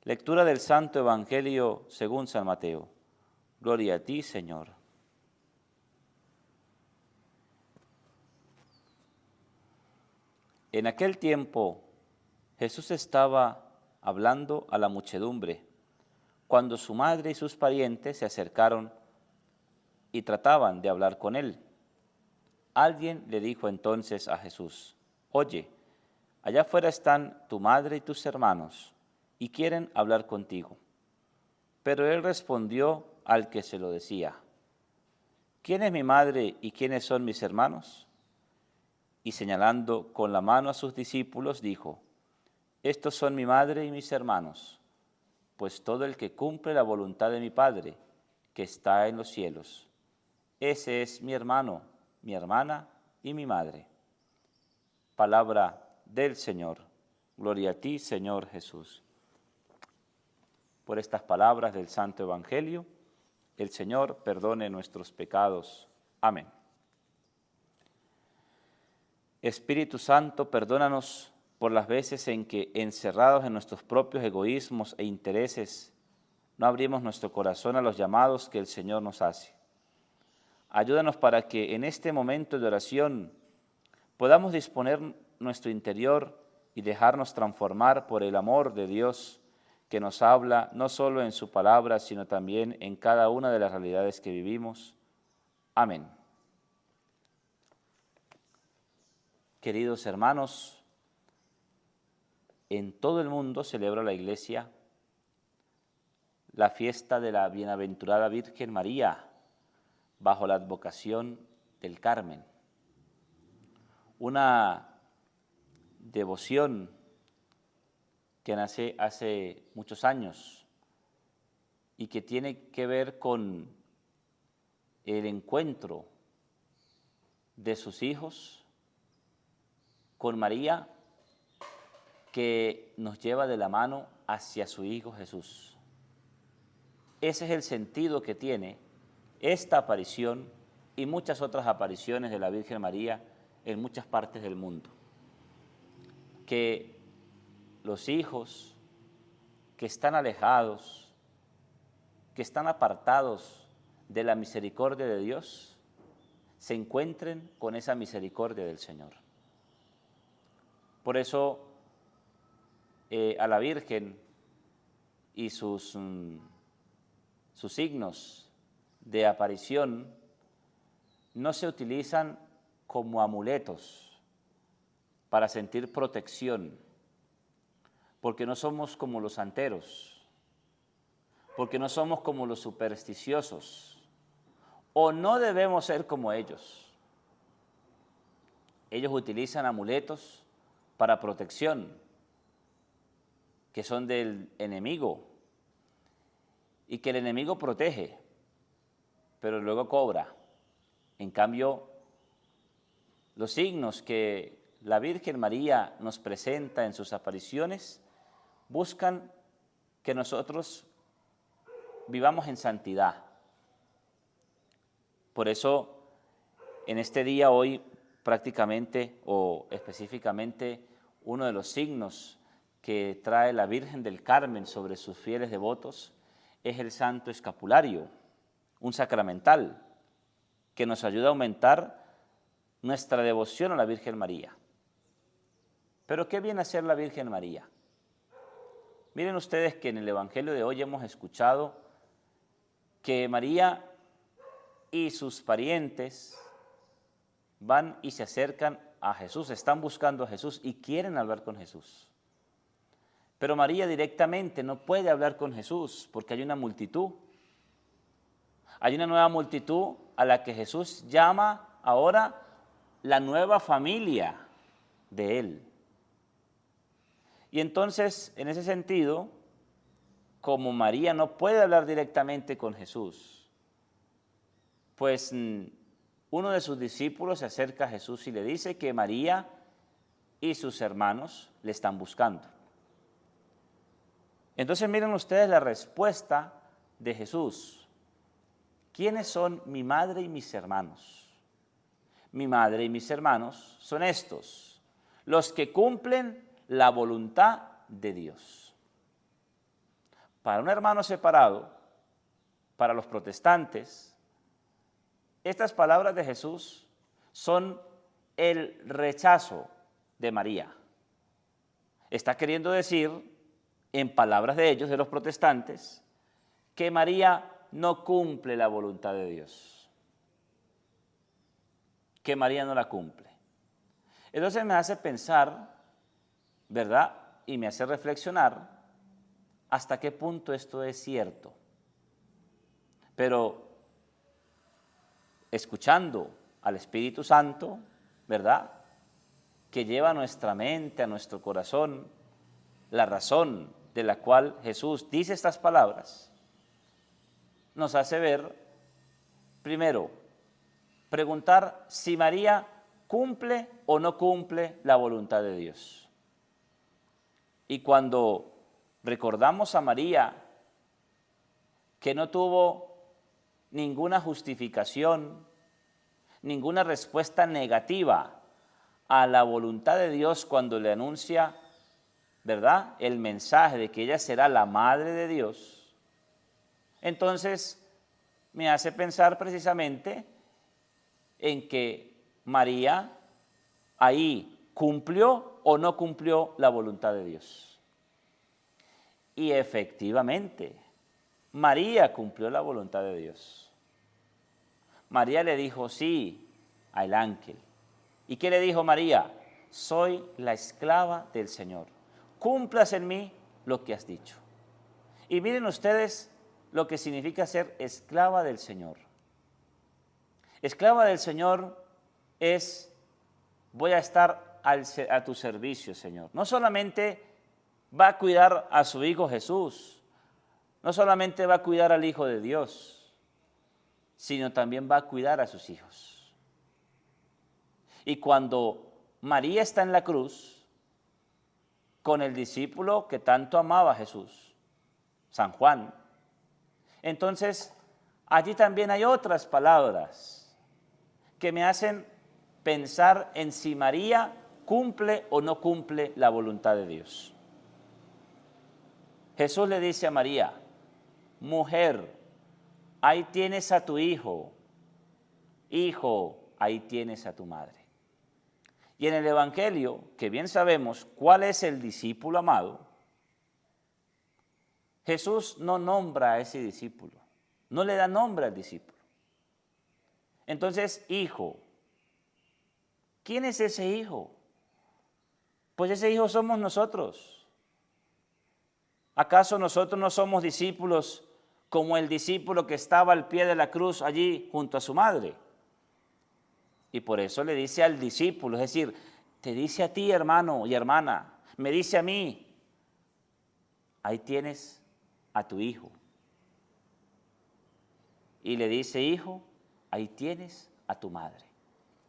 Lectura del Santo Evangelio según San Mateo. Gloria a ti, Señor. En aquel tiempo Jesús estaba hablando a la muchedumbre, cuando su madre y sus parientes se acercaron y trataban de hablar con él. Alguien le dijo entonces a Jesús: «Oye, allá afuera están tu madre y tus hermanos, y quieren hablar contigo». Pero él respondió al que se lo decía: «¿Quién es mi madre y quiénes son mis hermanos?». Y señalando con la mano a sus discípulos, dijo: «Estos son mi madre y mis hermanos, pues todo el que cumple la voluntad de mi Padre, que está en los cielos, ese es mi hermano, mi hermana y mi madre». Palabra del Señor. Gloria a ti, Señor Jesús. Por estas palabras del Santo Evangelio, el Señor perdone nuestros pecados. Amén. Espíritu Santo, perdónanos por las veces en que, encerrados en nuestros propios egoísmos e intereses, no abrimos nuestro corazón a los llamados que el Señor nos hace. Ayúdanos para que en este momento de oración podamos disponer nuestro interior y dejarnos transformar por el amor de Dios, que nos habla no solo en su palabra, sino también en cada una de las realidades que vivimos. Amén. Queridos hermanos, en todo el mundo celebra la Iglesia la fiesta de la Bienaventurada Virgen María, bajo la advocación del Carmen. Una devoción que nace hace muchos años y que tiene que ver con el encuentro de sus hijos con María, que nos lleva de la mano hacia su Hijo Jesús. Ese es el sentido que tiene esta aparición y muchas otras apariciones de la Virgen María en muchas partes del mundo. Que los hijos que están alejados, que están apartados de la misericordia de Dios, se encuentren con esa misericordia del Señor. Por eso a la Virgen y sus signos de aparición no se utilizan como amuletos para sentir protección, porque no somos como los santeros, porque no somos como los supersticiosos, o no debemos ser como ellos. Ellos utilizan amuletos para protección, que son del enemigo, y que el enemigo protege, pero luego cobra. En cambio, los signos que la Virgen María nos presenta en sus apariciones buscan que nosotros vivamos en santidad. Por eso, en este día hoy, prácticamente o específicamente, uno de los signos que trae la Virgen del Carmen sobre sus fieles devotos es el Santo Escapulario, un sacramental que nos ayuda a aumentar nuestra devoción a la Virgen María. ¿Pero qué viene a hacer la Virgen María? Miren ustedes que en el Evangelio de hoy hemos escuchado que María y sus parientes van y se acercan a Jesús, están buscando a Jesús y quieren hablar con Jesús. Pero María directamente no puede hablar con Jesús porque hay una multitud. Hay una nueva multitud a la que Jesús llama ahora la nueva familia de Él. Y entonces, en ese sentido, como María no puede hablar directamente con Jesús, pues uno de sus discípulos se acerca a Jesús y le dice que María y sus hermanos le están buscando. Entonces miren ustedes la respuesta de Jesús. ¿Quiénes son mi madre y mis hermanos? Mi madre y mis hermanos son estos, los que cumplen la voluntad de Dios. Para un hermano separado, para los protestantes, estas palabras de Jesús son el rechazo de María. Está queriendo decir, en palabras de ellos, de los protestantes, que María no cumple la voluntad de Dios. Que María no la cumple. Entonces me hace pensar, ¿verdad? Y me hace reflexionar hasta qué punto esto es cierto. Pero escuchando al Espíritu Santo, ¿verdad?, que lleva a nuestra mente, a nuestro corazón, la razón de la cual Jesús dice estas palabras, nos hace ver, primero, preguntar si María cumple o no cumple la voluntad de Dios. Y cuando recordamos a María, que no tuvo ninguna justificación, ninguna respuesta negativa a la voluntad de Dios cuando le anuncia, ¿verdad?, el mensaje de que ella será la madre de Dios, entonces me hace pensar precisamente en que María ahí cumplió o no cumplió la voluntad de Dios. Y efectivamente, María cumplió la voluntad de Dios. María le dijo sí al ángel. ¿Y qué le dijo María? Soy la esclava del Señor. Cumplas en mí lo que has dicho. Y miren ustedes lo que significa ser esclava del Señor. Esclava del Señor es, voy a estar a tu servicio, Señor. No solamente va a cuidar a su Hijo Jesús, no solamente va a cuidar al Hijo de Dios, sino también va a cuidar a sus hijos. Y cuando María está en la cruz, con el discípulo que tanto amaba a Jesús, San Juan, entonces allí también hay otras palabras que me hacen pensar en si María cumple o no cumple la voluntad de Dios. Jesús le dice a María, mujer, ahí tienes a tu hijo, hijo, ahí tienes a tu madre. Y en el Evangelio, que bien sabemos cuál es el discípulo amado, Jesús no nombra a ese discípulo, no le da nombre al discípulo. Entonces, hijo, ¿quién es ese hijo? Pues ese hijo somos nosotros. ¿Acaso nosotros no somos discípulos como el discípulo que estaba al pie de la cruz allí junto a su madre? Y por eso le dice al discípulo, es decir, te dice a ti, hermano y hermana, me dice a mí, ahí tienes a tu hijo. Y le dice, hijo, ahí tienes a tu madre.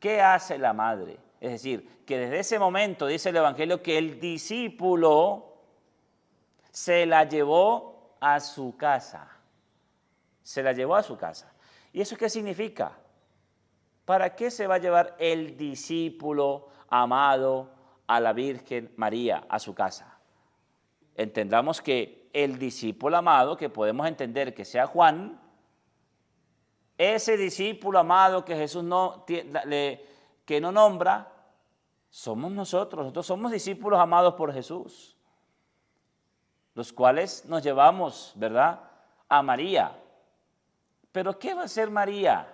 ¿Qué hace la madre? Es decir, que desde ese momento, dice el Evangelio, que el discípulo se la llevó a su casa. Se la llevó a su casa. ¿Y eso qué significa? ¿Para qué se va a llevar el discípulo amado a la Virgen María a su casa? Entendamos que el discípulo amado, que podemos entender que sea Juan, ese discípulo amado que Jesús que no nombra, somos nosotros somos discípulos amados por Jesús, los cuales nos llevamos, ¿verdad?, a María. ¿Pero qué va a hacer María?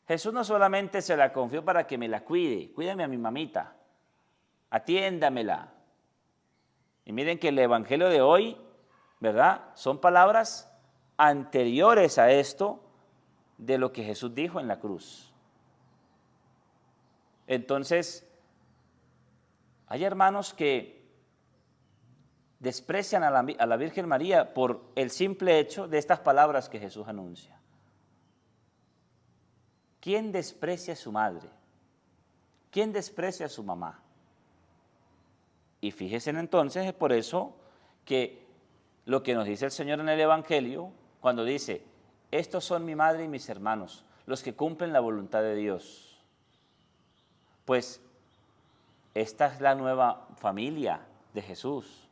Jesús no solamente se la confió para que me la cuide, cuídame a mi mamita, atiéndamela. Y miren que el Evangelio de hoy, ¿verdad?, son palabras anteriores a esto de lo que Jesús dijo en la cruz. Entonces, hay hermanos que desprecian a la Virgen María por el simple hecho de estas palabras que Jesús anuncia. ¿Quién desprecia a su madre? ¿Quién desprecia a su mamá? Y fíjense entonces, es por eso que lo que nos dice el Señor en el Evangelio, cuando dice, estos son mi madre y mis hermanos, los que cumplen la voluntad de Dios. Pues esta es la nueva familia de Jesús,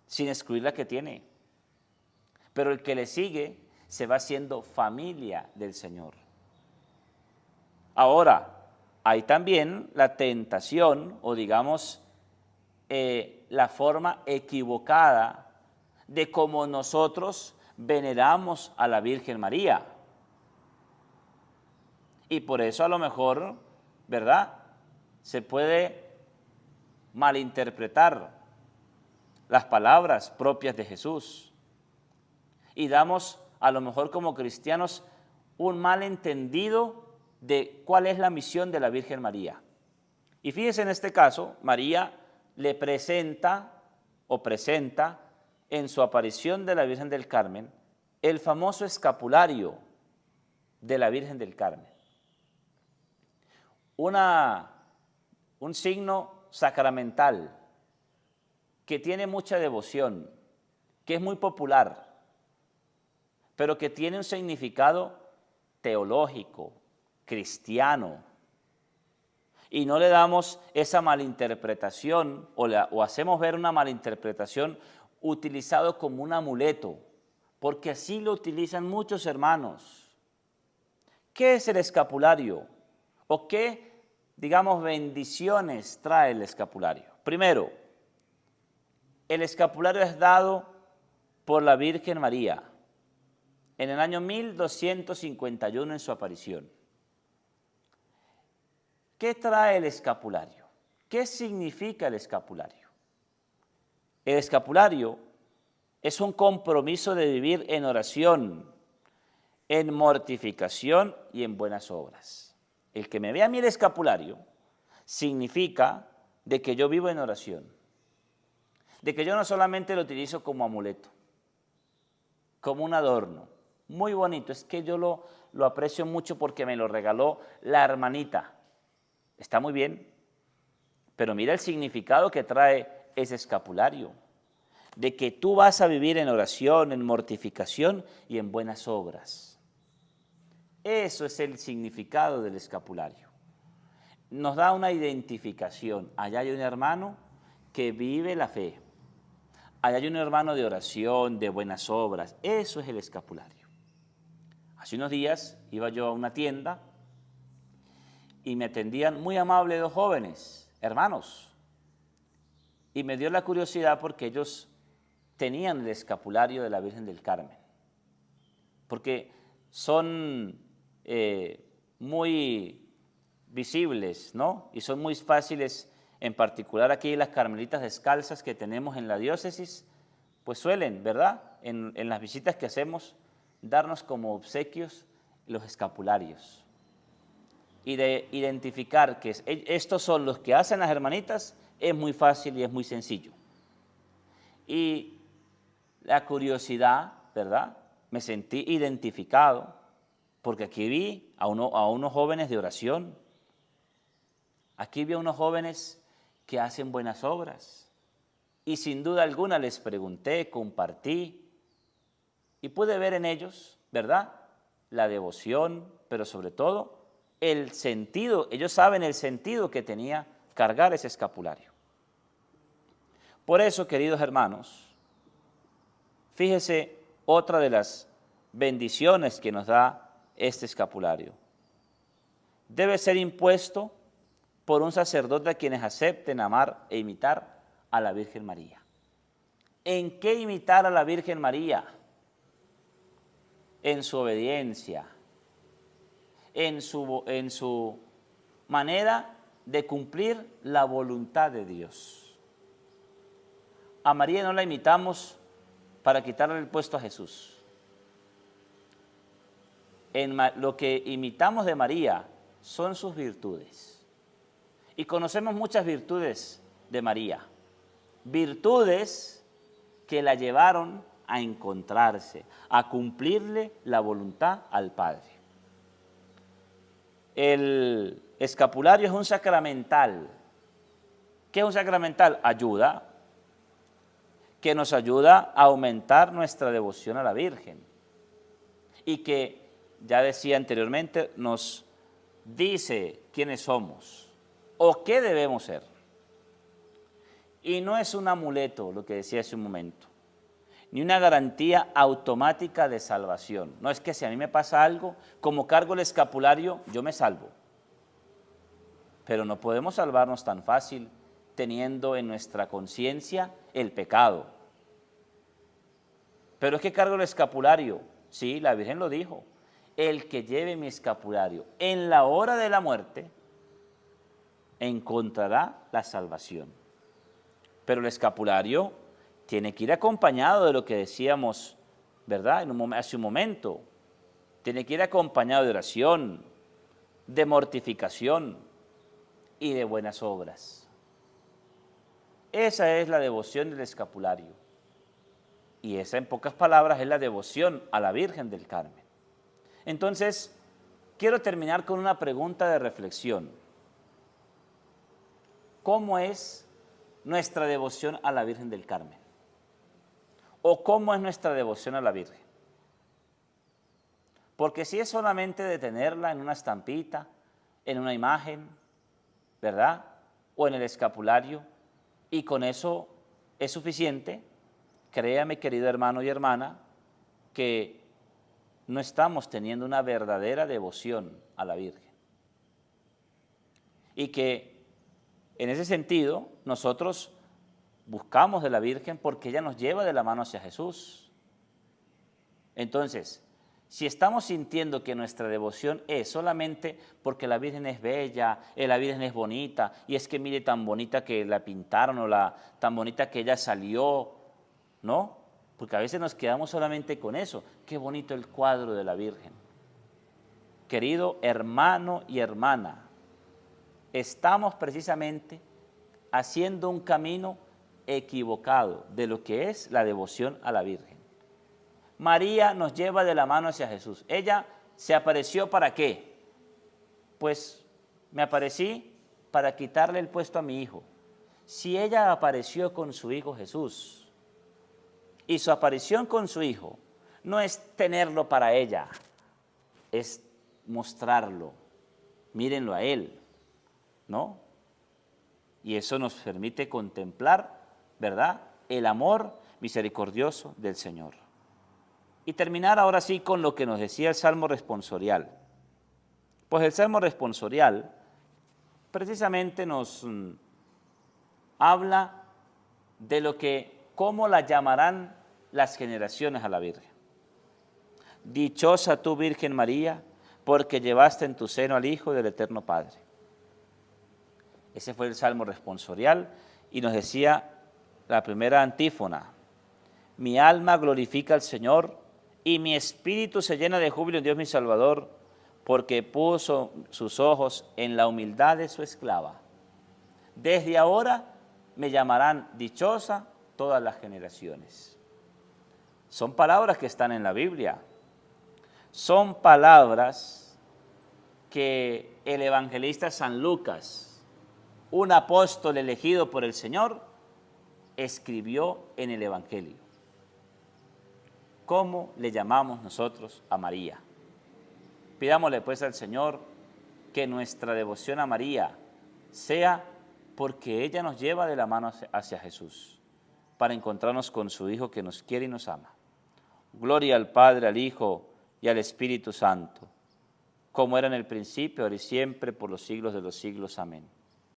sin excluir la que tiene. pero el que le sigue se va haciendo familia del Señor. Ahora, hay también la tentación, o digamos, la forma equivocada de cómo nosotros veneramos a la Virgen María. Y por eso a lo mejor, ¿verdad?, se puede malinterpretar las palabras propias de Jesús. Y damos a lo mejor como cristianos un malentendido de cuál es la misión de la Virgen María. Y fíjese en este caso, María le presenta en su aparición de la Virgen del Carmen el famoso escapulario de la Virgen del Carmen. Un signo sacramental que tiene mucha devoción, que es muy popular, pero que tiene un significado teológico, cristiano, y no le damos esa malinterpretación o hacemos ver una malinterpretación utilizado como un amuleto, porque así lo utilizan muchos hermanos. ¿Qué es el escapulario? ¿O qué, digamos, bendiciones trae el escapulario? Primero, el escapulario es dado por la Virgen María en el año 1251 en su aparición. ¿Qué trae el escapulario? ¿Qué significa el escapulario? El escapulario es un compromiso de vivir en oración, en mortificación y en buenas obras. El que me vea a mí el escapulario significa de que yo vivo en oración, de que yo no solamente lo utilizo como amuleto, como un adorno, muy bonito, es que yo lo aprecio mucho porque me lo regaló la hermanita. Está muy bien, pero mira el significado que trae ese escapulario, de que tú vas a vivir en oración, en mortificación y en buenas obras. Eso es el significado del escapulario. Nos da una identificación. Allá hay un hermano que vive la fe. Allá hay un hermano de oración, de buenas obras. Eso es el escapulario. Hace unos días iba yo a una tienda y me atendían muy amables dos jóvenes, hermanos. Y me dio la curiosidad porque ellos tenían el escapulario de la Virgen del Carmen. Porque son muy visibles, ¿no? Y son muy fáciles, en particular aquí las carmelitas descalzas que tenemos en la diócesis, pues suelen, ¿verdad?, en las visitas que hacemos, darnos como obsequios los escapularios. Y de identificar que estos son los que hacen las hermanitas, es muy fácil y es muy sencillo. Y la curiosidad, ¿verdad?, me sentí identificado, porque aquí vi a unos jóvenes de oración, aquí vi a unos jóvenes que hacen buenas obras, y sin duda alguna les pregunté, compartí, y pude ver en ellos, ¿verdad?, la devoción, pero sobre todo el sentido. Ellos saben el sentido que tenía cargar ese escapulario. Por eso, queridos hermanos, fíjese otra de las bendiciones que nos da este escapulario. Debe ser impuesto por un sacerdote a quienes acepten amar e imitar a la Virgen María. ¿En qué imitar a la Virgen María? En su obediencia, en su manera de cumplir la voluntad de Dios. A María no la imitamos para quitarle el puesto a Jesús. Lo que imitamos de María son sus virtudes. Y conocemos muchas virtudes de María. Virtudes que la llevaron a encontrarse, a cumplirle la voluntad al Padre. El escapulario es un sacramental. ¿Qué es un sacramental? Ayuda, que nos ayuda a aumentar nuestra devoción a la Virgen y que, ya decía anteriormente, nos dice quiénes somos o qué debemos ser. Y no es un amuleto, lo que decía hace un momento. ni una garantía automática de salvación. No es que si a mí me pasa algo, como cargo el escapulario, yo me salvo. Pero no podemos salvarnos tan fácil teniendo en nuestra conciencia el pecado. Pero es que cargo el escapulario. Sí, la Virgen lo dijo. El que lleve mi escapulario en la hora de la muerte encontrará la salvación. Pero el escapulario tiene que ir acompañado de lo que decíamos, ¿verdad? Hace un momento. Tiene que ir acompañado de oración, de mortificación y de buenas obras. Esa es la devoción del escapulario. Y esa, en pocas palabras, es la devoción a la Virgen del Carmen. Entonces, quiero terminar con una pregunta de reflexión. ¿Cómo es nuestra devoción a la Virgen del Carmen? ¿O cómo es nuestra devoción a la Virgen? Porque si es solamente de tenerla en una estampita, en una imagen, ¿verdad? O en el escapulario, y con eso es suficiente, créame, querido hermano y hermana, que no estamos teniendo una verdadera devoción a la Virgen. Y que en ese sentido nosotros buscamos de la Virgen porque ella nos lleva de la mano hacia Jesús. Entonces, si estamos sintiendo que nuestra devoción es solamente porque la Virgen es bella, la Virgen es bonita, y es que mire tan bonita que la pintaron o tan bonita que ella salió, ¿no? Porque a veces nos quedamos solamente con eso. Qué bonito el cuadro de la Virgen. Querido hermano y hermana, estamos precisamente haciendo un camino equivocado de lo que es la devoción a la Virgen. María nos lleva de la mano hacia Jesús. Ella se apareció ¿para qué? Pues me aparecí para quitarle el puesto a mi hijo. Si ella apareció con su hijo Jesús, y su aparición con su hijo no es tenerlo para ella, es mostrarlo. Mírenlo a él, ¿no? Y eso nos permite contemplar, ¿verdad?, el amor misericordioso del Señor. Y terminar ahora sí con lo que nos decía el Salmo responsorial. Pues el Salmo responsorial precisamente nos habla de cómo la llamarán las generaciones a la Virgen. Dichosa tú, Virgen María, porque llevaste en tu seno al Hijo del Eterno Padre. Ese fue el Salmo responsorial y nos decía la primera antífona: mi alma glorifica al Señor y mi espíritu se llena de júbilo en Dios mi Salvador, porque puso sus ojos en la humildad de su esclava. Desde ahora me llamarán dichosa todas las generaciones. Son palabras que están en la Biblia. Son palabras que el evangelista San Lucas, un apóstol elegido por el Señor, escribió en el Evangelio. ¿Cómo le llamamos nosotros a María? Pidámosle pues al Señor que nuestra devoción a María sea porque ella nos lleva de la mano hacia Jesús, para encontrarnos con su Hijo que nos quiere y nos ama. Gloria al Padre, al Hijo y al Espíritu Santo, como era en el principio, ahora y siempre, por los siglos de los siglos. Amén.